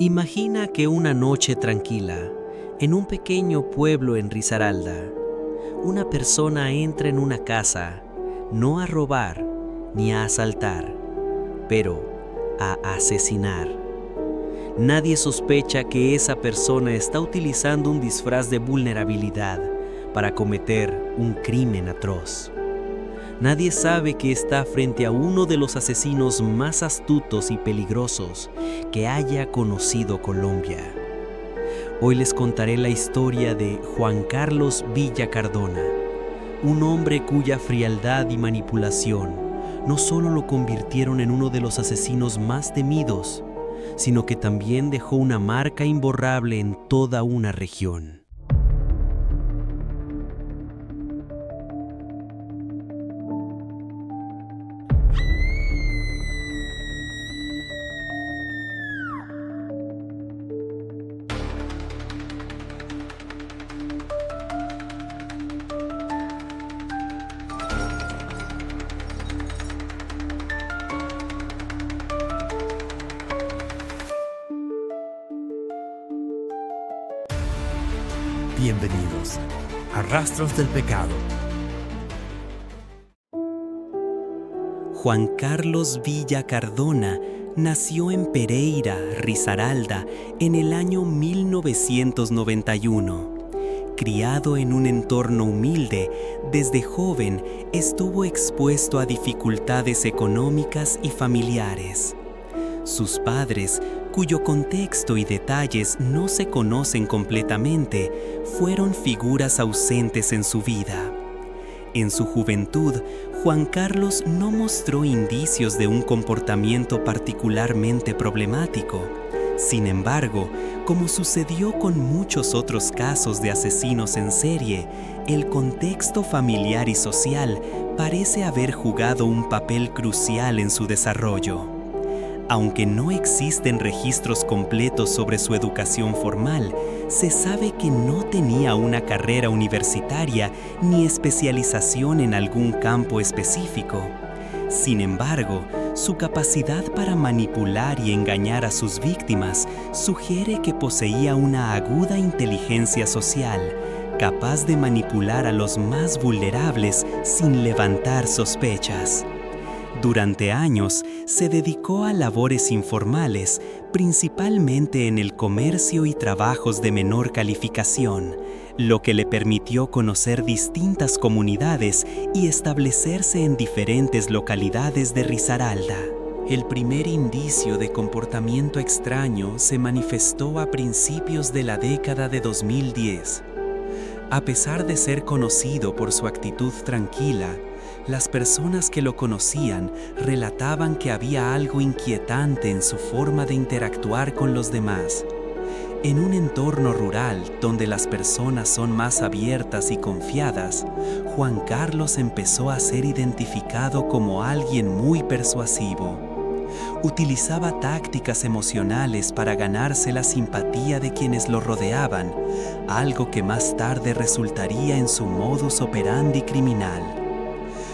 Imagina que una noche tranquila, en un pequeño pueblo en Risaralda, una persona entra en una casa, no a robar ni a asaltar, pero a asesinar. Nadie sospecha que esa persona está utilizando un disfraz de vulnerabilidad para cometer un crimen atroz. Nadie sabe que está frente a uno de los asesinos más astutos y peligrosos que haya conocido Colombia. Hoy les contaré la historia de Juan Carlos Villa Cardona, un hombre cuya frialdad y manipulación no solo lo convirtieron en uno de los asesinos más temidos, sino que también dejó una marca imborrable en toda una región. Bienvenidos a Rastros del Pecado. Juan Carlos Villa Cardona nació en Pereira, Risaralda, en el año 1991. Criado en un entorno humilde, desde joven estuvo expuesto a dificultades económicas y familiares. Sus padres, cuyo contexto y detalles no se conocen completamente, fueron figuras ausentes en su vida. En su juventud, Juan Carlos no mostró indicios de un comportamiento particularmente problemático. Sin embargo, como sucedió con muchos otros casos de asesinos en serie, el contexto familiar y social parece haber jugado un papel crucial en su desarrollo. Aunque no existen registros completos sobre su educación formal, se sabe que no tenía una carrera universitaria ni especialización en algún campo específico. Sin embargo, su capacidad para manipular y engañar a sus víctimas sugiere que poseía una aguda inteligencia social, capaz de manipular a los más vulnerables sin levantar sospechas. Durante años se dedicó a labores informales, principalmente en el comercio y trabajos de menor calificación, lo que le permitió conocer distintas comunidades y establecerse en diferentes localidades de Risaralda. El primer indicio de comportamiento extraño se manifestó a principios de la década de 2010. A pesar de ser conocido por su actitud tranquila, las personas que lo conocían relataban que había algo inquietante en su forma de interactuar con los demás. En un entorno rural donde las personas son más abiertas y confiadas, Juan Carlos empezó a ser identificado como alguien muy persuasivo. Utilizaba tácticas emocionales para ganarse la simpatía de quienes lo rodeaban, algo que más tarde resultaría en su modus operandi criminal.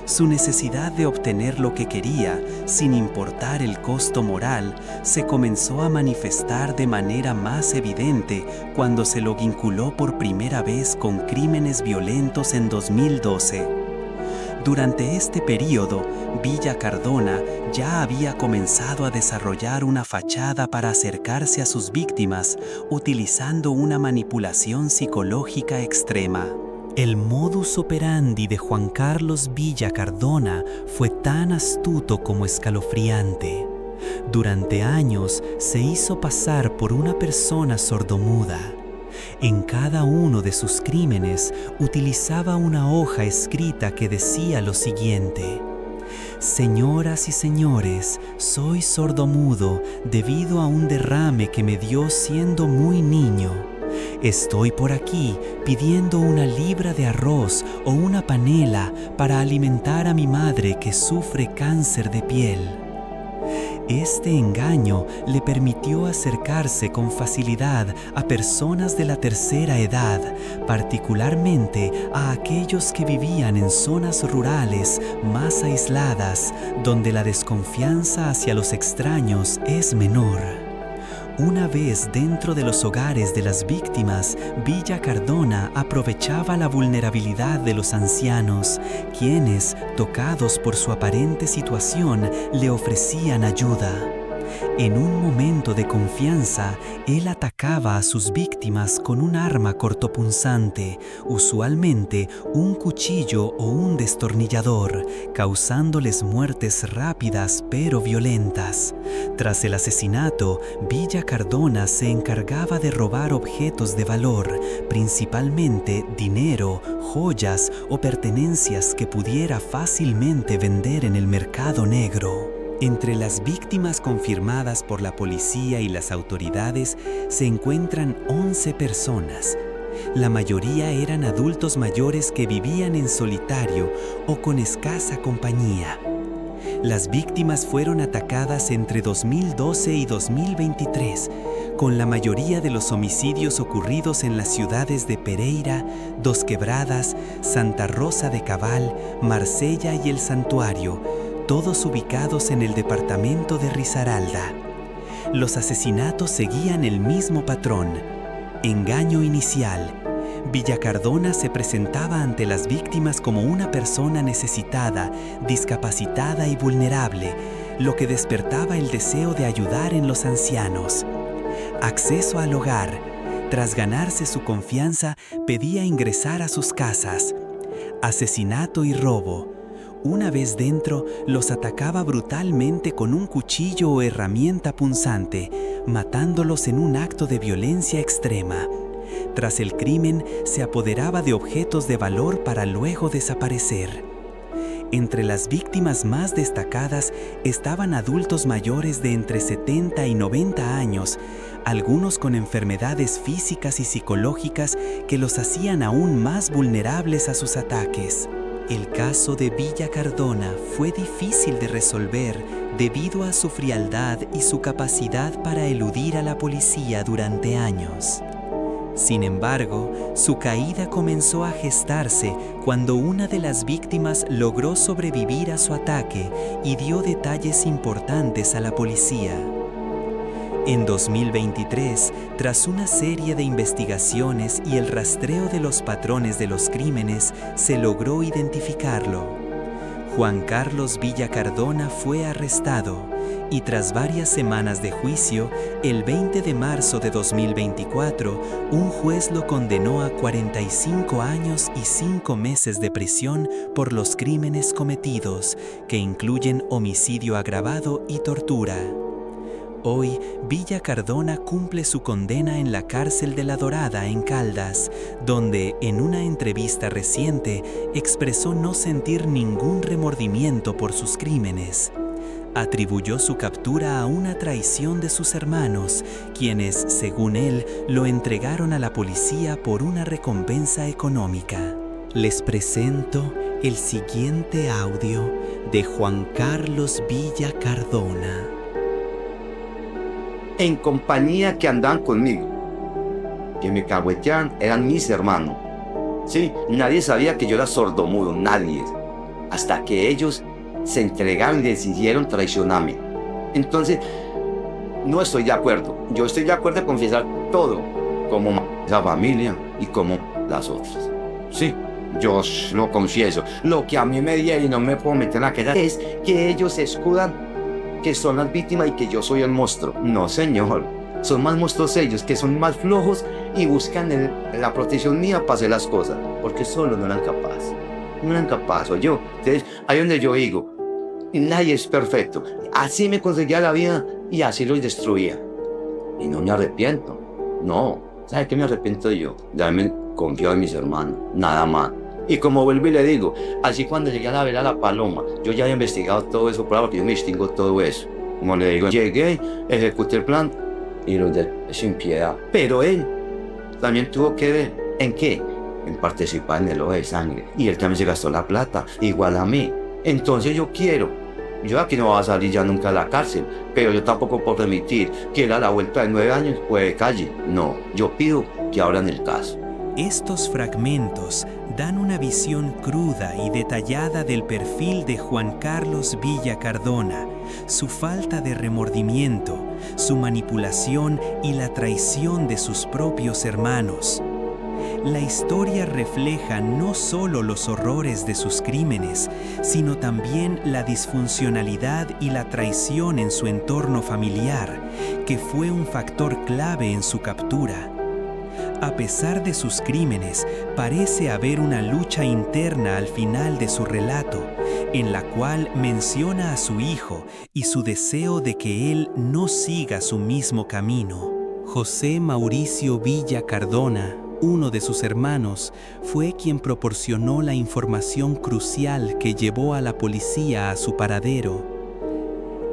Su necesidad de obtener lo que quería, sin importar el costo moral, se comenzó a manifestar de manera más evidente cuando se lo vinculó por primera vez con crímenes violentos en 2012. Durante este período, Villa Cardona ya había comenzado a desarrollar una fachada para acercarse a sus víctimas, utilizando una manipulación psicológica extrema. El modus operandi de Juan Carlos Villa Cardona fue tan astuto como escalofriante. Durante años se hizo pasar por una persona sordomuda. En cada uno de sus crímenes utilizaba una hoja escrita que decía lo siguiente: «Señoras y señores, soy sordomudo debido a un derrame que me dio siendo muy niño. Estoy por aquí pidiendo una libra de arroz o una panela para alimentar a mi madre que sufre cáncer de piel». Este engaño le permitió acercarse con facilidad a personas de la tercera edad, particularmente a aquellos que vivían en zonas rurales más aisladas, donde la desconfianza hacia los extraños es menor. Una vez dentro de los hogares de las víctimas, Villa Cardona aprovechaba la vulnerabilidad de los ancianos, quienes, tocados por su aparente situación, le ofrecían ayuda. En un momento de confianza, él atacaba a sus víctimas con un arma cortopunzante, usualmente un cuchillo o un destornillador, causándoles muertes rápidas pero violentas. Tras el asesinato, Villa Cardona se encargaba de robar objetos de valor, principalmente dinero, joyas o pertenencias que pudiera fácilmente vender en el mercado negro. Entre las víctimas confirmadas por la policía y las autoridades se encuentran 11 personas. La mayoría eran adultos mayores que vivían en solitario o con escasa compañía. Las víctimas fueron atacadas entre 2012 y 2023, con la mayoría de los homicidios ocurridos en las ciudades de Pereira, Dos Quebradas, Santa Rosa de Cabal, Marsella y El Santuario, todos ubicados en el departamento de Risaralda. Los asesinatos seguían el mismo patrón: engaño inicial. Villa Cardona se presentaba ante las víctimas como una persona necesitada, discapacitada y vulnerable, lo que despertaba el deseo de ayudar en los ancianos. Acceso al hogar. Tras ganarse su confianza, pedía ingresar a sus casas. Asesinato y robo. Una vez dentro, los atacaba brutalmente con un cuchillo o herramienta punzante, matándolos en un acto de violencia extrema. Tras el crimen, se apoderaba de objetos de valor para luego desaparecer. Entre las víctimas más destacadas estaban adultos mayores de entre 70 y 90 años, algunos con enfermedades físicas y psicológicas que los hacían aún más vulnerables a sus ataques. El caso de Villa Cardona fue difícil de resolver debido a su frialdad y su capacidad para eludir a la policía durante años. Sin embargo, su caída comenzó a gestarse cuando una de las víctimas logró sobrevivir a su ataque y dio detalles importantes a la policía. En 2023, tras una serie de investigaciones y el rastreo de los patrones de los crímenes, se logró identificarlo. Juan Carlos Villa Cardona fue arrestado y tras varias semanas de juicio, el 20 de marzo de 2024, un juez lo condenó a 45 años y 5 meses de prisión por los crímenes cometidos, que incluyen homicidio agravado y tortura. Hoy, Villa Cardona cumple su condena en la cárcel de La Dorada, en Caldas, donde, en una entrevista reciente, expresó no sentir ningún remordimiento por sus crímenes. Atribuyó su captura a una traición de sus hermanos, quienes, según él, lo entregaron a la policía por una recompensa económica. Les presento el siguiente audio de Juan Carlos Villa Cardona. En compañía que andaban conmigo, que me cagüeteaban, eran mis hermanos. Sí, nadie sabía que yo era sordomudo, nadie. Hasta que ellos se entregaron y decidieron traicionarme. Entonces, no estoy de acuerdo. Yo estoy de acuerdo en confesar todo, como la familia y como las otras. Sí, yo lo confieso. Lo que a mí me dieron y no me puedo meter en la queja es que ellos se escudan que son las víctimas y que yo soy el monstruo. No, señor. Son más monstruos ellos, que son más flojos y buscan la protección mía para hacer las cosas, porque solo no eran capaces. No eran capaces, o yo. Entonces, ahí donde yo digo, nadie es perfecto. Así me conseguía la vida y así los destruía. Y no me arrepiento. No. ¿Sabe qué me arrepiento yo? De haberme confiado en mis hermanos. Nada más. Y como vuelvo y le digo, así cuando llegué a la vela La Paloma, yo ya había investigado todo eso, porque yo me distingo todo eso. Como le digo, llegué, ejecuté el plan y los de sin piedad. Pero él también tuvo que ver, ¿en qué? En participar en el ojo de sangre. Y él también se gastó la plata, igual a mí. Entonces yo aquí no voy a salir ya nunca a la cárcel, pero yo tampoco puedo permitir que él a la vuelta de 9 años juegue de calle. No, yo pido que abran el caso. Estos fragmentos dan una visión cruda y detallada del perfil de Juan Carlos Villa Cardona, su falta de remordimiento, su manipulación y la traición de sus propios hermanos. La historia refleja no solo los horrores de sus crímenes, sino también la disfuncionalidad y la traición en su entorno familiar, que fue un factor clave en su captura. A pesar de sus crímenes, parece haber una lucha interna al final de su relato, en la cual menciona a su hijo y su deseo de que él no siga su mismo camino. José Mauricio Villa Cardona, uno de sus hermanos, fue quien proporcionó la información crucial que llevó a la policía a su paradero.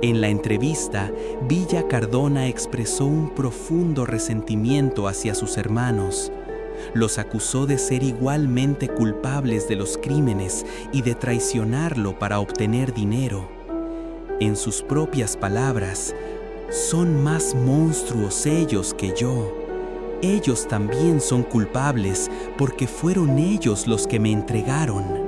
En la entrevista, Villa Cardona expresó un profundo resentimiento hacia sus hermanos. Los acusó de ser igualmente culpables de los crímenes y de traicionarlo para obtener dinero. En sus propias palabras, «Son más monstruos ellos que yo. Ellos también son culpables porque fueron ellos los que me entregaron».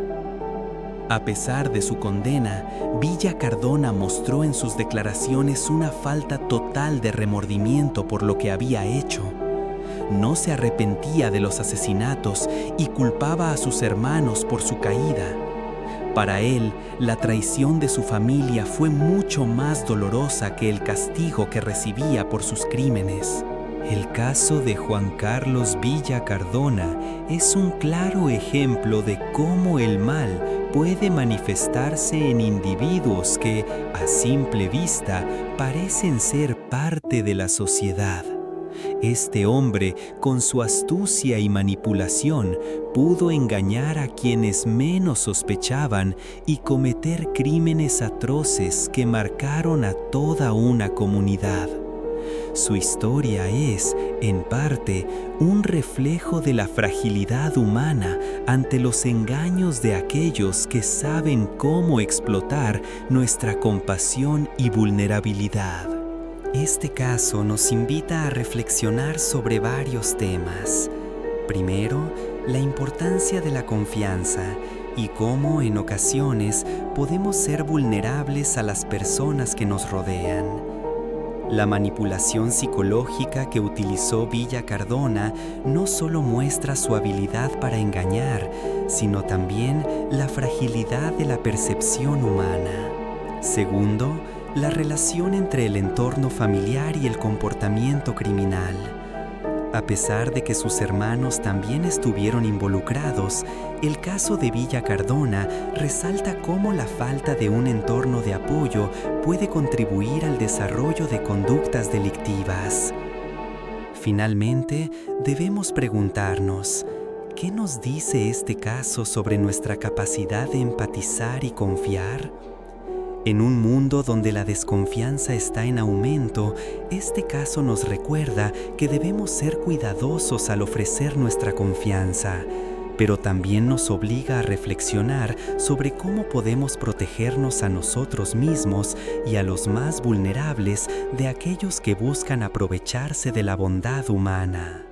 A pesar de su condena, Villa Cardona mostró en sus declaraciones una falta total de remordimiento por lo que había hecho. No se arrepentía de los asesinatos y culpaba a sus hermanos por su caída. Para él, la traición de su familia fue mucho más dolorosa que el castigo que recibía por sus crímenes. El caso de Juan Carlos Villa Cardona es un claro ejemplo de cómo el mal puede manifestarse en individuos que, a simple vista, parecen ser parte de la sociedad. Este hombre, con su astucia y manipulación, pudo engañar a quienes menos sospechaban y cometer crímenes atroces que marcaron a toda una comunidad. Su historia es, en parte, un reflejo de la fragilidad humana ante los engaños de aquellos que saben cómo explotar nuestra compasión y vulnerabilidad. Este caso nos invita a reflexionar sobre varios temas. Primero, la importancia de la confianza y cómo en ocasiones podemos ser vulnerables a las personas que nos rodean. La manipulación psicológica que utilizó Villa Cardona no solo muestra su habilidad para engañar, sino también la fragilidad de la percepción humana. Segundo, la relación entre el entorno familiar y el comportamiento criminal. A pesar de que sus hermanos también estuvieron involucrados, el caso de Villa Cardona resalta cómo la falta de un entorno de apoyo puede contribuir al desarrollo de conductas delictivas. Finalmente, debemos preguntarnos, ¿qué nos dice este caso sobre nuestra capacidad de empatizar y confiar? En un mundo donde la desconfianza está en aumento, este caso nos recuerda que debemos ser cuidadosos al ofrecer nuestra confianza, pero también nos obliga a reflexionar sobre cómo podemos protegernos a nosotros mismos y a los más vulnerables de aquellos que buscan aprovecharse de la bondad humana.